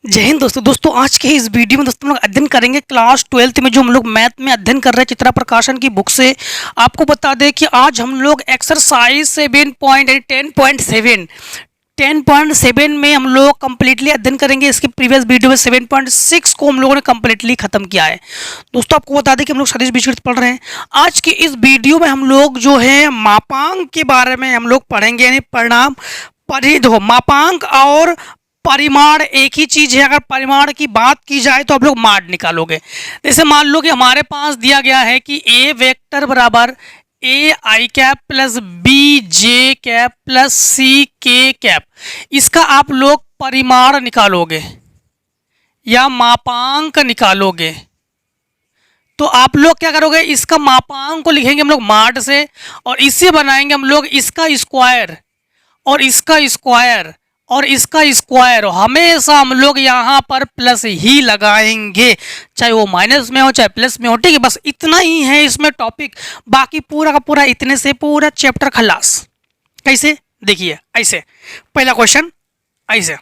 जय हिंद दोस्तों आज के इस वीडियो में दोस्तों हम लोग अध्ययन करेंगे क्लास 12th में जो हम लोग मैथ में अध्ययन कर रहे हैं चित्रा प्रकाशन की बुक से। आपको बता दें कि आज हम लोग एक्सरसाइज 10.7 में हम लोग कम्प्लीटली अध्ययन करेंगे। इसके प्रीवियस वीडियो में 7.6 को हम लोगों ने कम्प्लीटली खत्म किया है। दोस्तों आपको बता दें कि हम लोग सदिश बीजगणित पढ़ रहे हैं। आज के इस वीडियो में हम लोग जो है मापांक के बारे में हम लोग पढ़ेंगे, यानी परिणाम देखो मापांक और परिमाण एक ही चीज है। अगर परिमाण की बात की जाए तो आप लोग माड निकालोगे। जैसे मान लो कि हमारे पास दिया गया है कि ए वेक्टर बराबर A I cap plus B J cap plus C K cap, इसका आप लोग परिमाण निकालोगे या मापांक निकालोगे तो आप लोग क्या करोगे, इसका मापांक को लिखेंगे हम लोग माड से और इससे बनाएंगे हम लोग इसका स्क्वायर और इसका स्क्वायर और इसका स्क्वायर। हमेशा हम लोग यहाँ पर प्लस ही लगाएंगे, चाहे वो माइनस में हो चाहे प्लस में हो। ठीक है, बस इतना ही है इसमें टॉपिक, बाकी पूरा का पूरा इतने से पूरा चैप्टर खलास। कैसे देखिए, ऐसे पहला क्वेश्चन, ऐसे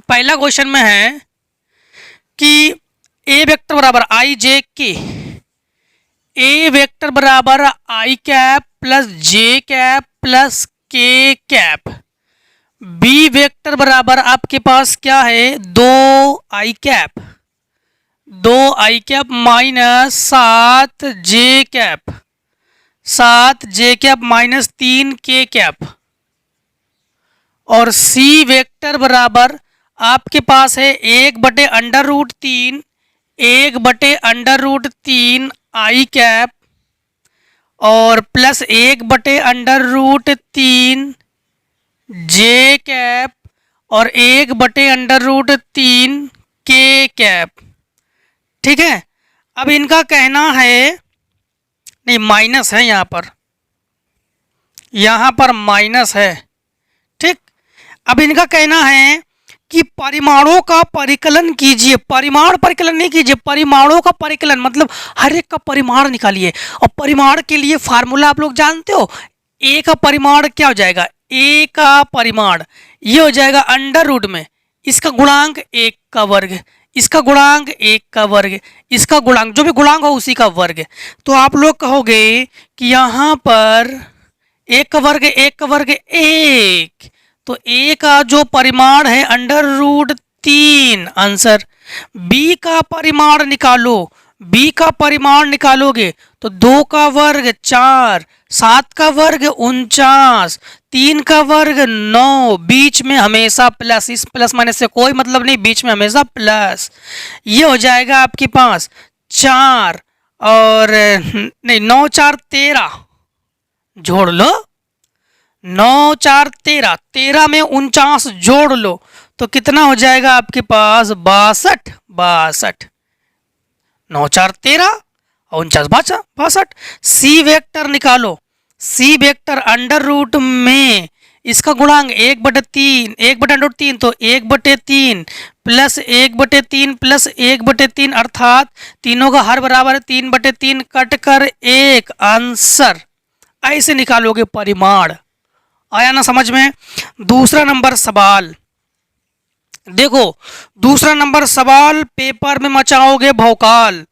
पहला क्वेश्चन में है कि ए वेक्टर बराबर आई जे के, ए वेक्टर बराबर आई cap plus J cap plus K cap, B vector बराबर आपके पास क्या है, दो आई कैप माइनस 7 जे कैप माइनस 3 के कैप, और सी वेक्टर बराबर आपके पास है 1/√3 आई कैप और प्लस 1/√3 जे कैप और 1/√3 के कैप। ठीक है, अब इनका कहना है, नहीं माइनस है यहाँ पर माइनस है। ठीक, अब इनका कहना है कि परिमाणों का परिकलन कीजिए, परिमाण परिकलन नहीं कीजिए, परिमाणों का परिकलन मतलब हर एक का परिमाण निकालिए। और परिमाण के लिए फार्मूला आप लोग जानते हो, ए का परिमाण क्या हो जाएगा, ए का परिमाण ये हो जाएगा अंडर रूट में इसका गुणांक 1 का वर्ग, इसका गुणांक 1 का वर्ग, इसका गुणांक जो भी गुणांक हो उसी का वर्ग। तो आप लोग कहोगे कि यहाँ पर 1 का वर्ग 1, तो ए का जो परिमाण है √3 आंसर। बी का परिमाण निकालो, बी का परिमाण निकालोगे तो 2 का वर्ग 4, 7 का वर्ग 49, 3 का वर्ग 9, बीच में हमेशा प्लस, इस प्लस माइनस से कोई मतलब नहीं, बीच में हमेशा प्लस। ये हो जाएगा आपके पास 4 और नहीं 9 4 13, जोड़ लो 9 4 13, 13 में 49 जोड़ लो तो कितना हो जाएगा आपके पास 62। 9 4 13 और 49 62। सी वेक्टर निकालो, सी वेक्टर अंडर रूट में इसका गुणांक 1/3 तो 1/3 प्लस 1/3 प्लस 1/3 अर्थात तीनों का हर बराबर है, 3/3 कट कर 1 आंसर। ऐसे निकालोगे परिमाण। आया ना समझ में। दूसरा नंबर सवाल देखो, दूसरा नंबर सवाल पेपर में मचाओगे भौकाल,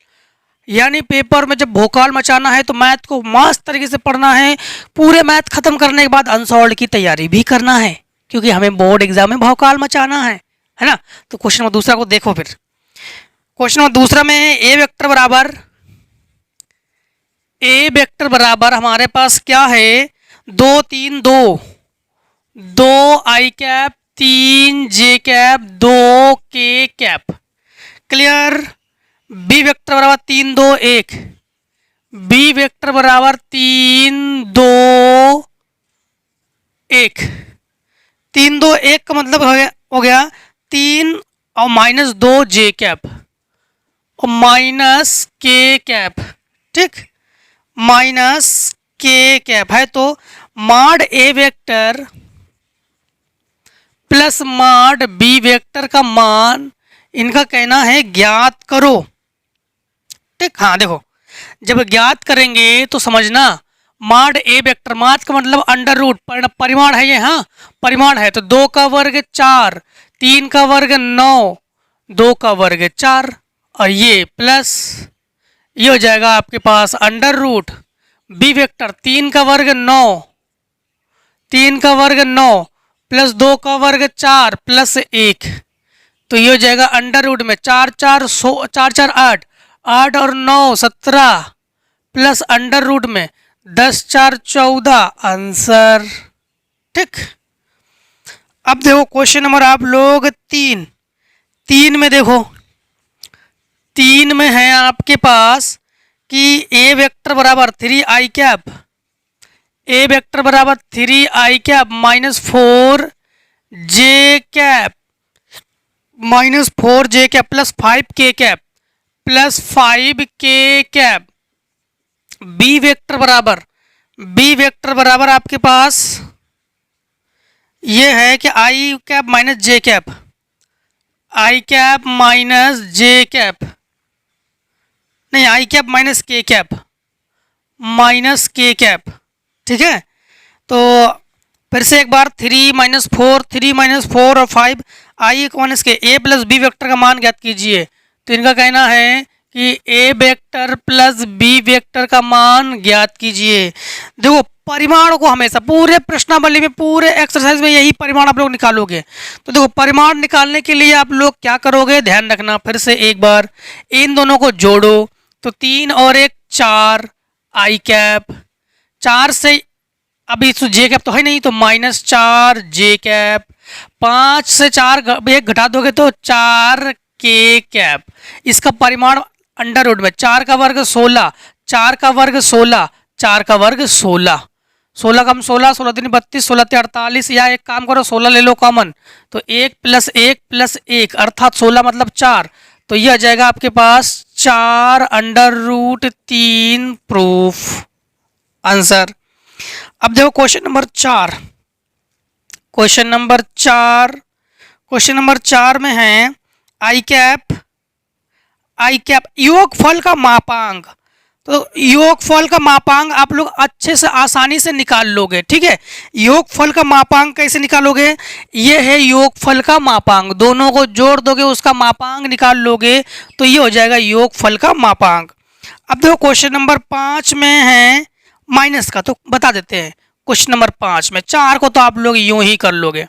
यानी पेपर में जब भौकाल मचाना है तो मैथ को मस्त तरीके से पढ़ना है। पूरे मैथ खत्म करने के बाद अनसॉल्व की तैयारी भी करना है, क्योंकि हमें बोर्ड एग्जाम में भौकाल मचाना है ना। तो क्वेश्चन नंबर दूसरा को देखो, फिर क्वेश्चन नंबर दूसरा में है ए वेक्टर बराबर हमारे पास क्या है, 2 3 2 आई कैप 3 जे कैप 2 के कैप। क्लियर। बी वेक्टर बराबर 3 2 1, बी वेक्टर बराबर 3 2 1, 3 2 1 का मतलब हो गया 3 और माइनस 2 जे कैप और माइनस के कैप। ठीक, माइनस के कैप है तो माड ए वेक्टर प्लस माड बी वेक्टर का मान इनका कहना है ज्ञात करो। ठीक, हाँ देखो जब ज्ञात करेंगे तो समझना माड ए वेक्टर, माड का मतलब अंडर रूट, परिमाण है ये, हाँ परिमाण है तो 2 का वर्ग 4, 3 का वर्ग 9, 2 का वर्ग 4 और ये प्लस ये हो जाएगा आपके पास अंडर रूट बी वेक्टर 3 का वर्ग 9, 3 का वर्ग 9 प्लस 2 का वर्ग 4 प्लस 1, तो ये हो जाएगा अंडर रूट में 4 4 4 4 8, 8 और 9 17 प्लस अंडर रूट में 10 4 14 आंसर। ठीक, अब देखो क्वेश्चन नंबर आप लोग 3 में देखो, 3 में है आपके पास कि ए वेक्टर बराबर 3i कैप, ए वेक्टर बराबर 3i cap minus 4j cap minus 4j cap plus 5k cap plus 5k cap, B vector बराबर आपके पास ये है कि i cap minus j cap, i cap minus j cap नहीं, i cap minus k cap minus k cap. ठीक है, तो फिर से एक बार 3 माइनस 4 और 5 i माइनस के ए प्लस बी वेक्टर का मान ज्ञात कीजिए। तो इनका कहना है कि A vector plus B vector का मान ज्ञात कीजिए। देखो परिमाण को हमेशा पूरे प्रश्नावली में पूरे एक्सरसाइज में यही परिमाण आप लोग निकालोगे। तो देखो परिमाण निकालने के लिए आप लोग क्या करोगे, ध्यान रखना, फिर से एक बार इन दोनों को जोड़ो तो 3 और 1 4 i कैप, 4 से अभी जे कैप तो है नहीं तो माइनस 4 जे कैप, 5 से 4 एक घटा दोगे तो 4 के कैप। इसका परिमाण अंडर रूट में 4 का वर्ग 16, 4 का वर्ग 16, 4 का वर्ग 16, 16 कम 16, 16 तीन 32, 16 ते 48, या एक काम करो 16 ले लो कॉमन, तो 1 प्लस 1 प्लस 1 अर्थात 16 मतलब 4, तो यह आ जाएगा आपके पास 4 अंडर रूट 3 प्रूफ आंसर। अब देखो क्वेश्चन नंबर 4 में है आई कैप योगफल का मापांक। तो योगफल का मापांक आप लोग अच्छे से आसानी से निकाल लोगे। ठीक है, योगफल का मापांक कैसे निकालोगे, ये है योगफल का मापांक, दोनों को जोड़ दोगे उसका मापांक निकाल लोगे तो ये हो जाएगा योगफल का मापांक। अब देखो क्वेश्चन नंबर 5 में है माइनस का, तो बता देते हैं क्वेश्चन नंबर 5 में, 4 को तो आप लोग यूं ही कर लोगे।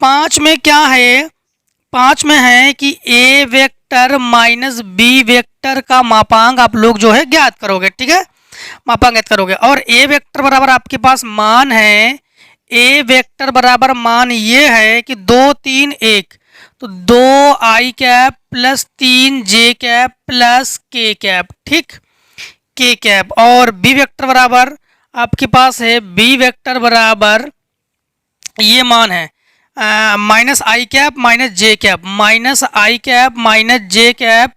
5 में क्या है, 5 में है कि A vector minus B vector का मापांक आप लोग जो है ज्ञात करोगे। ठीक है, मापांक ज्ञात करोगे और ए वेक्टर बराबर आपके पास मान है, ए वेक्टर बराबर मान ये है कि 2 3 1, तो 2 i cap plus 3 j cap plus k cap. ठीक, k कैप और बी वेक्टर बराबर आपके पास है, बी वेक्टर बराबर ये मान है minus I cap minus J cap, minus I cap minus J cap,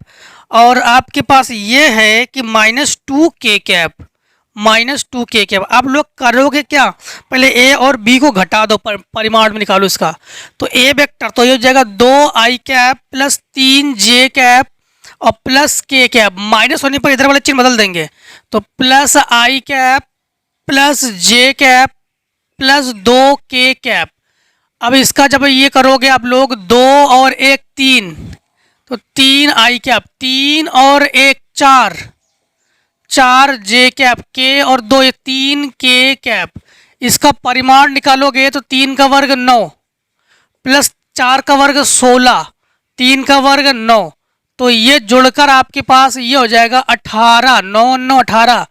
और आपके पास ये है कि minus 2k cap, minus 2k cap. आप लोग करोगे क्या, पहले ए और बी को घटा दो, परिमाण में निकालो इसका, तो ए वेक्टर तो ये हो जाएगा 2 i cap plus 3 j cap और प्लस k कैप, माइनस होने पर इधर वाले चिन्ह बदल देंगे, तो plus i cap plus j cap plus 2k cap. अब इसका जब ये करोगे आप लोग 2 और 1 3, तो 3 i कैप, 3 और 1 4, 4 j कैप, k और 2 3 k कैप। इसका परिमाण निकालोगे तो 3 का वर्ग 9 प्लस 4 का वर्ग 16, 3 का वर्ग 9, तो ये जुड़कर आपके पास ये हो जाएगा 18, 9 9 18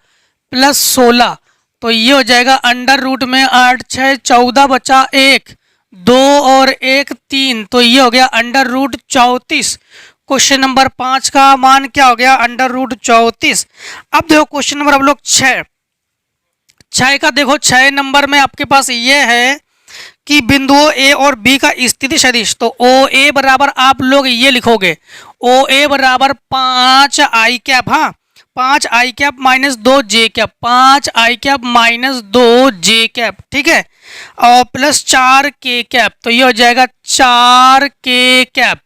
प्लस 16, तो ये हो जाएगा अंडर रूट में 8 6 14 बचा 1, 2 और 1 3, तो ये हो गया अंडर रूट 34। क्वेश्चन नंबर 5 का मान क्या हो गया, अंडर रूट 34। अब देखो क्वेश्चन नंबर आप लोग 6 का देखो, 6 नंबर में आपके पास ये है कि बिंदुओं ए और बी का स्थिति सदिश, तो ओ ए बराबर आप लोग ये लिखोगे, ओ ए बराबर 5 i कैप, हाँ 5 i cap minus 2 j cap, 5 i cap minus 2 j cap. ठीक है, और प्लस 4 k कैप, तो ये हो जाएगा 4 k कैप,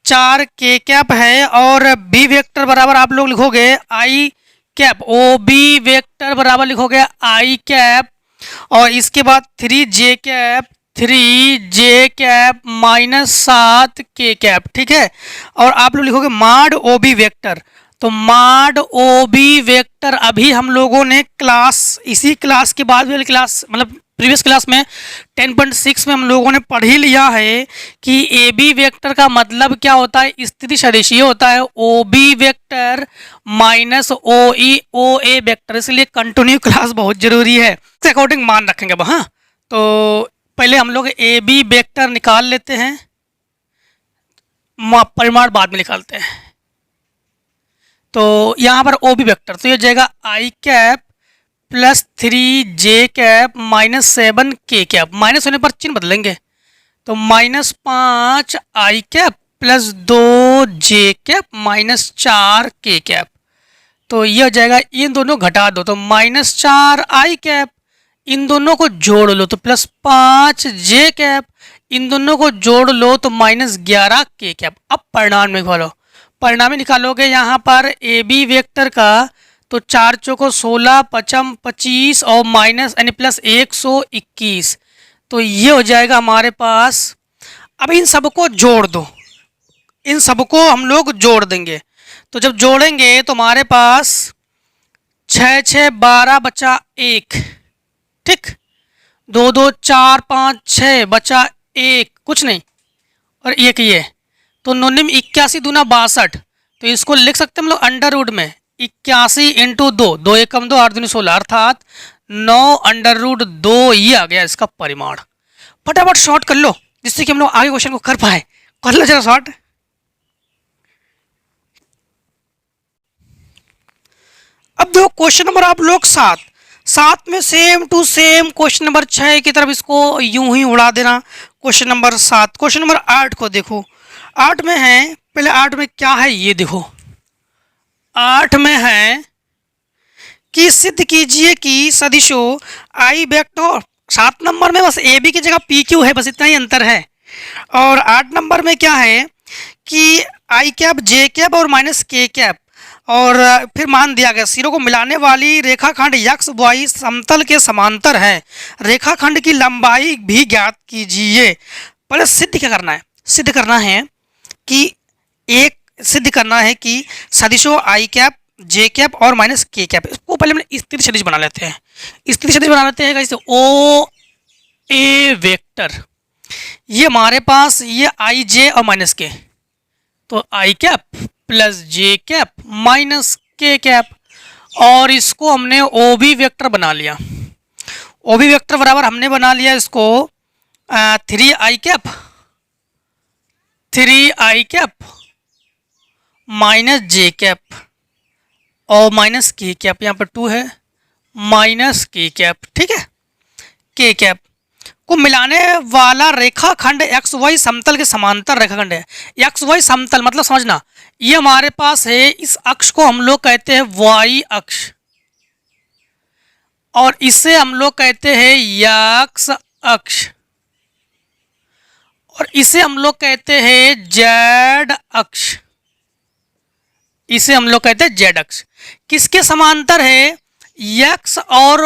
4 k कैप है। और बी वेक्टर बराबर आप लोग लिखोगे i cap, O B vector बराबर लिखोगे i कैप, और इसके बाद 3 j cap 3 J cap minus 7 K cap, ठीक है। और आप लोग लिखोगे माड ओ बी वेक्टर। तो माड ओ बी वेक्टर अभी हम लोगों ने इसी क्लास के बाद वाली क्लास मतलब प्रीवियस क्लास में 10.6 में हम लोगों ने पढ़ ही लिया है कि ए बी वेक्टर का मतलब क्या होता है, स्थिति सदिश। ये होता है ओ बी वेक्टर माइनस ओ ए वेक्टर, इसलिए कंटिन्यू क्लास बहुत जरूरी है। इस अकॉर्डिंग मान रखेंगे अब। हाँ, तो पहले हम लोग ए बी वेक्टर निकाल लेते हैं, परिमाण बाद में निकालते हैं। तो यहाँ पर ओ बी वेक्टर तो ये जाएगा आई cap plus 3 J cap minus 7 K cap, minus होने पर चिन्ह बदलेंगे। तो माइनस 5 आई कैप प्लस 2 जे कैप माइनस 4 के कैप। तो ये हो जाएगा, इन दोनों घटा दो तो माइनस 4 आई कैप, इन दोनों को जोड़ लो तो प्लस 5 जे कैप, इन दोनों को जोड़ लो तो माइनस 11 के कैप। अब परिणाम निकालो, परिणाम निकालोगे यहाँ पर ए बी वेक्टर का, तो 4 चौको 16 पचम 25 और माइनस यानी प्लस 121। तो ये हो जाएगा हमारे पास। अब इन सबको जोड़ दो, इन सबको हम लोग जोड़ देंगे। तो जब जोड़ेंगे तो हमारे पास 6 6 12 बचा 1, ठीक। 2 2 4 5 6 बचा 1, कुछ नहीं, और एक ये। तो 9 81 दूना 62। तो इसको लिख सकते हैं हम लोग अंडर रूट में 81 इंटू 2, 2 एकम 2 8 दूनी 16, अर्थात 9 अंडर रूट 2। ये आ गया इसका परिमाण। फटाफट शॉर्ट कर लो जिससे कि हम लोग आगे क्वेश्चन को कर पाए। कर लो जरा शॉर्ट। अब देखो क्वेश्चन नंबर आप लोग 7 में same to same question number 6 की तरफ इसको यूं ही उड़ा देना। क्वेश्चन नंबर 7, क्वेश्चन नंबर 8 को देखो। 8 में है, पहले 8 में क्या है ये देखो। 8 में है कि सिद्ध कीजिए कि सदिशों आई वेक्टर, 7 नंबर में बस ए बी की जगह पी क्यू है, बस इतना ही अंतर है। और 8 नंबर में क्या है कि आई कैप जे कैप और माइनस के कैप, और फिर मान दिया गया सिरों को मिलाने वाली रेखाखंड एक्स वाई समतल के समांतर है, रेखाखंड की लंबाई भी ज्ञात कीजिए। पहले सिद्ध क्या करना है, सिद्ध करना है कि सदिशों आई कैप जे कैप और माइनस के कैप, इसको पहले हम स्थिर सदिश बना लेते हैं। स्थिर सदिश बना लेते हैं कैसे, ओ ए वेक्टर, ये हमारे पास ये आई जे और माइनस के, तो आई cap plus J cap minus K cap, और इसको हमने ओ बी वेक्टर बना लिया। ओ बी वेक्टर बराबर हमने बना लिया इसको 3 I cap minus J cap और माइनस के कैप, यहाँ पर 2 है माइनस के कैप, ठीक है। के कैप को मिलाने वाला रेखाखंड एक्स वाई समतल के समांतर रेखाखंड है। एक्स वाई समतल मतलब समझना, ये हमारे पास है, इस अक्ष को हम लोग कहते हैं वाई अक्ष, और इसे हम लोग कहते हैं एक्स अक्ष, और इसे हम लोग कहते हैं जेड अक्ष, इसे हम लोग कहते हैं जेड अक्ष। किसके समांतर है, एक्स और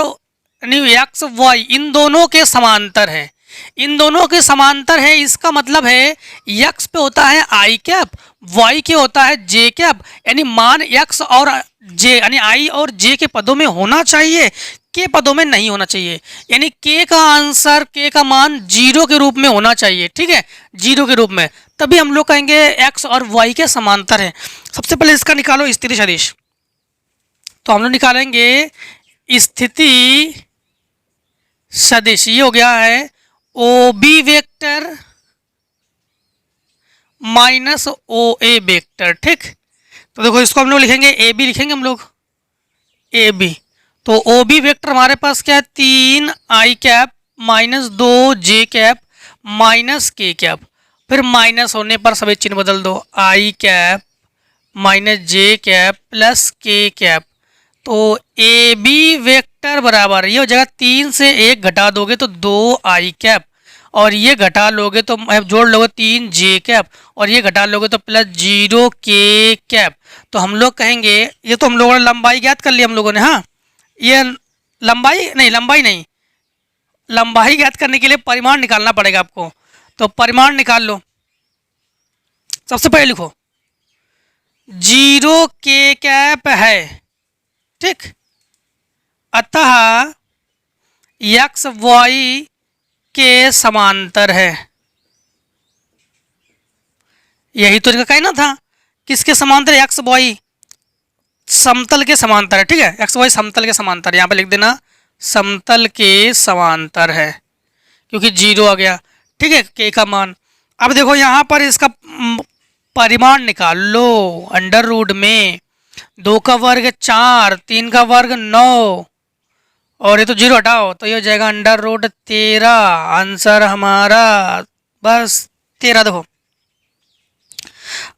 एक्स वाई इन दोनों के समांतर है, इन दोनों के समांतर है। इसका मतलब है एक्स पे होता है आई कैप, वाई के होता है जे कैप, यानी मान एक्स और जे यानी आई और जे के पदों में होना चाहिए, के पदों में नहीं होना चाहिए। यानी के का आंसर, के का मान 0 के रूप में होना चाहिए, ठीक है, 0 के रूप में, तभी हम लोग कहेंगे एक्स और वाई के समांतर है। सबसे पहले इसका निकालो स्थिति सदिश। तो हम लोग निकालेंगे स्थिति सदिश, ये हो गया है ओ बी वेक्टर माइनस ओ ए वेक्टर, ठीक। तो देखो इसको हम लोग लिखेंगे ए बी, लिखेंगे हम लोग ए बी। तो ओ बी वेक्टर हमारे पास क्या है, 3 I cap minus 2 J cap minus K cap, फिर माइनस होने पर सभी चिन्ह बदल दो, आई cap minus J cap plus K cap. तो ए बी वेक्टर बराबर ये हो जाएगा, 3 से 1 घटा दोगे तो 2 आई कैप, और ये घटा लोगे तो जोड़ लोगे 3 जे कैप, और ये घटा लोगे तो प्लस 0 के कैप। तो हम लोग कहेंगे, ये तो हम लोगों ने लंबाई ज्ञात कर लिया हम लोगों ने, हाँ ये लंबाई नहीं लंबाई ज्ञात करने के लिए परिमाण निकालना पड़ेगा आपको। तो परिमाण निकाल लो। सबसे पहले लिखो 0 के कैप है, ठीक, अतः एक्स वाई के समांतर है। यही तो इनका कहना था, किसके समांतर? एक्स वाई समतल के समांतर है, ठीक है, एक्स वाई समतल के समांतर। यहाँ पे लिख देना समतल के समांतर है, क्योंकि 0 आ गया, ठीक है, के का मान। अब देखो यहाँ पर इसका परिमाण निकाल लो। अंडर रूट में 2 का वर्ग 4, 3 का वर्ग 9, और ये तो 0 हटाओ तो ये हो जाएगा अंडर रूट 13। आंसर हमारा बस 13। देखो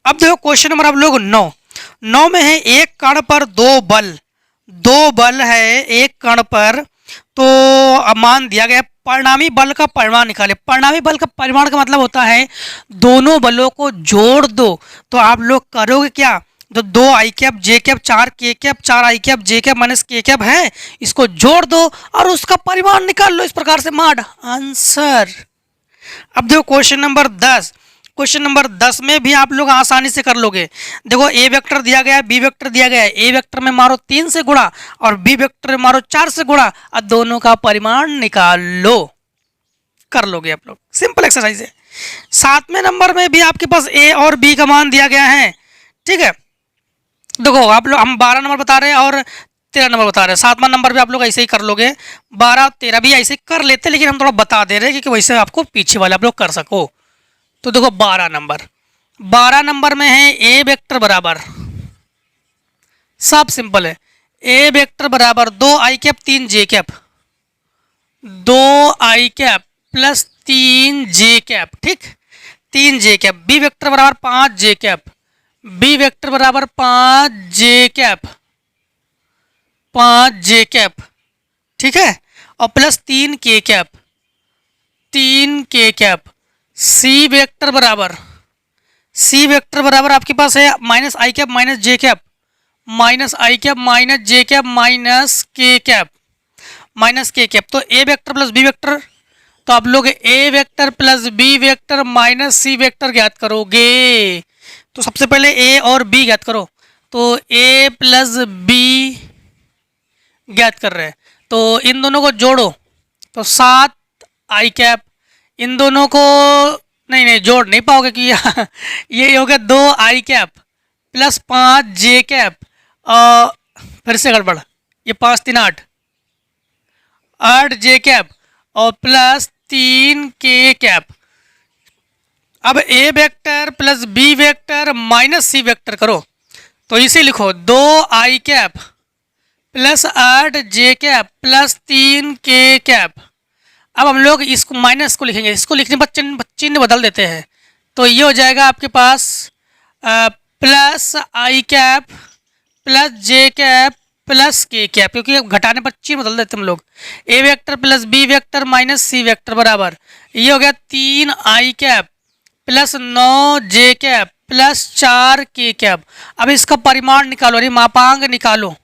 अब देखो क्वेश्चन नंबर आप लोग 9 में है एक कण पर दो बल है एक कण पर। तो अब मान दिया गया परिणामी बल का परिमाण निकाले। परिणामी बल का परिमाण का मतलब होता है दोनों बलों को जोड़ दो। तो आप लोग करोगे क्या? तो 2 I cap J cap 4 K cap 4 I cap J cap minus K cap है, इसको जोड़ दो और उसका परिमाण निकाल लो। इस प्रकार से माड आंसर। अब देखो क्वेश्चन नंबर 10। क्वेश्चन नंबर 10 में भी आप लोग आसानी से कर लोगे। देखो ए वेक्टर दिया गया है, बी वेक्टर दिया गया है। ए वेक्टर में मारो 3 से गुणा और बी वेक्टर में मारो 4 से गुणा। अब दोनों का परिमाण निकाल लो, कर लोगे आप लोग। सिंपल एक्सरसाइज है। 7वें नंबर में भी आपके पास ए और बी का मान दिया गया है, ठीक है। देखो आप लोग, हम 12 नंबर बता रहे हैं और 13 नंबर बता रहे हैं। 7वां नंबर भी आप लोग ऐसे ही कर लोगे। 12 और 13 भी ऐसे कर लेते, लेकिन हम थोड़ा बता दे रहे हैं क्योंकि वैसे आपको पीछे वाले आप लोग कर सको। तो देखो 12 नंबर में है ए वेक्टर बराबर, सब सिंपल है। ए वेक्टर बराबर 2 I cap 3 J cap, 2 I cap plus 3 J cap, ठीक, 3 जे कैप। बी वेक्टर बराबर 5 जे कैप, बी वेक्टर बराबर 5 जे कैप, 5 जे कैप, ठीक है, और plus 3 K cap, 3 K cap. सी वेक्टर बराबर आपके पास है minus I cap minus J cap, minus I cap minus J cap minus K cap, minus K cap. तो A vector plus B vector, तो आप लोग A vector plus B vector minus C vector ज्ञात करोगे। तो सबसे पहले ए और बी ज्ञात करो। तो ए प्लस बी ज्ञात कर रहे हैं, तो इन दोनों को जोड़ो तो 7 आई कैप। इन दोनों को नहीं जोड़ नहीं पाओगे कि ये हो गया 2 I cap plus 5 J cap, और फिर से गड़बड़, ये 5 3 8 जे कैप और प्लस 3 के कैप। अब A vector plus B vector minus C vector करो, तो इसे लिखो 2 I cap plus 8 J cap plus 3 K cap. अब हम लोग इसको माइनस को लिखेंगे, इसको लिखने पर चिन्ह बदल देते हैं। तो ये हो जाएगा आपके पास plus I cap plus J cap plus K cap, क्योंकि अब घटाने पर चिन्ह बदल देते हम लोग। A vector plus B vector minus C vector बराबर ये हो गया 3 I cap plus 9 J cap plus 4 K cap. अब इसका परिमाण निकालो, अरे मापांक निकालो।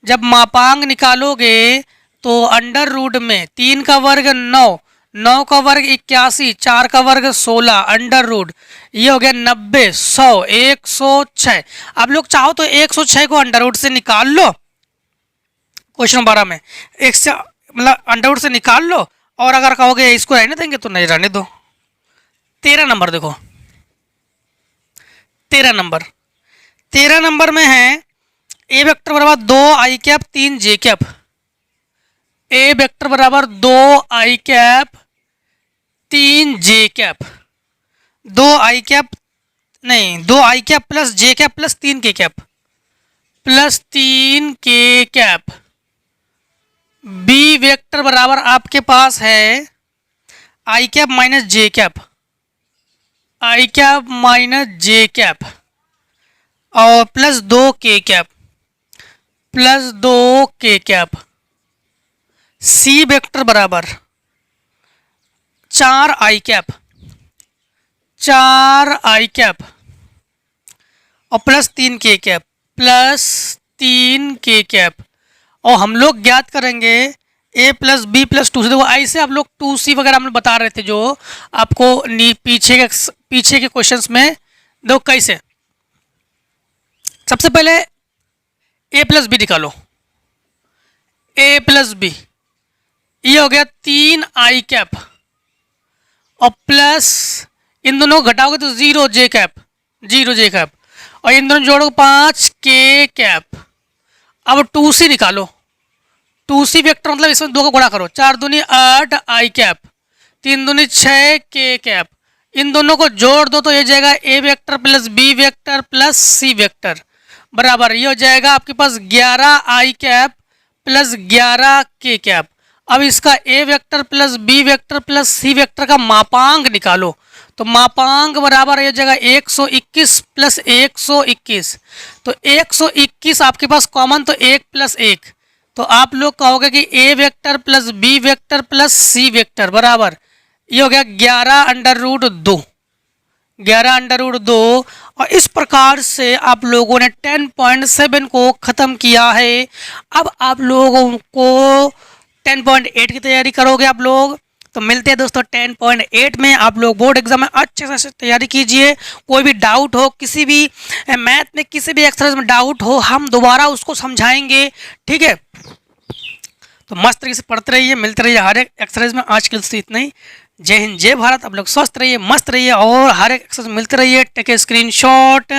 जब मापांक निकालोगे तो अंडर रूट में 3 का वर्ग 9, 9 का वर्ग 81, 4 का वर्ग 16, अंडर रूट ये हो गया 90, 100, 106। आप लोग चाहो तो 106 को अंडर रूट से निकाल लो। क्वेश्चन 12 में एक से मतलब अंडर रूट से निकाल लो, और अगर कहोगे इसको रहने देंगे तो नहीं रहने दो। 13 नंबर देखो, 13 नंबर में है ए वेक्टर बराबर 2 I cap 3 J cap. A vector बराबर 2 I cap 3 J cap, 2 I cap नहीं 2 I cap plus J cap plus 3 K cap plus 3 K cap. B vector बराबर आपके पास है आई कैप माइनस जे कैप, आई cap minus J cap और plus 2 के cap, plus 2 के cap. सी vector बराबर 4 आई cap, 4 आई cap और plus 3 K cap, plus 3 K cap. और हम लोग ज्ञात करेंगे ए प्लस बी प्लस 2C। देखो ऐसे आप लोग 2C वगैरह हम लोग बता रहे थे जो आपको पीछे के क्वेश्चंस में। देखो कैसे, सबसे पहले ए प्लस बी निकालो, ए प्लस बी, ये हो गया 3i कैप और प्लस इन दोनों को घटाओगे तो 0j कैप, 0j कैप, और इन दोनों जोड़ो 5k कैप। अब 2C निकालो, 2C वेक्टर मतलब इसमें 2 का गुणा करो, 4 दूनी 8i कैप, 3 दूनी 6k कैप, इन दोनों को जोड़ दो तो ये जाएगा A vector plus B vector plus C vector बराबर, ये हो जाएगा आपके पास 11i cap plus 11k cap. अब इसका A vector plus B vector plus C vector का मापांक निकालो, तो मापांक बराबर ये जगह 121 प्लस 121, तो 121 आपके पास कॉमन, तो 1 प्लस 1, तो आप लोग कहोगे कि A vector plus B vector plus C vector बराबर ये हो गया 11√2, 11√2। और इस प्रकार से आप लोगों ने 10.7 को ख़त्म किया है। अब आप लोगों को 10.8 की तैयारी करोगे आप लोग। तो मिलते हैं दोस्तों 10.8 में। आप लोग बोर्ड एग्जाम में अच्छे से तैयारी कीजिए। कोई भी डाउट हो, किसी भी मैथ में किसी भी एक्सरसाइज में डाउट हो, हम दोबारा उसको समझाएंगे, ठीक है। तो मस्त तरीके से पढ़ते रहिए, मिलते रहिए हर एक एक्सरसाइज में। आज के लिए इतना ही। जय हिंद, जय भारत। आप लोग स्वस्थ रहिए, मस्त रहिए और हर एक एक्सरसाइज मिलते रहिए। Take a screenshot.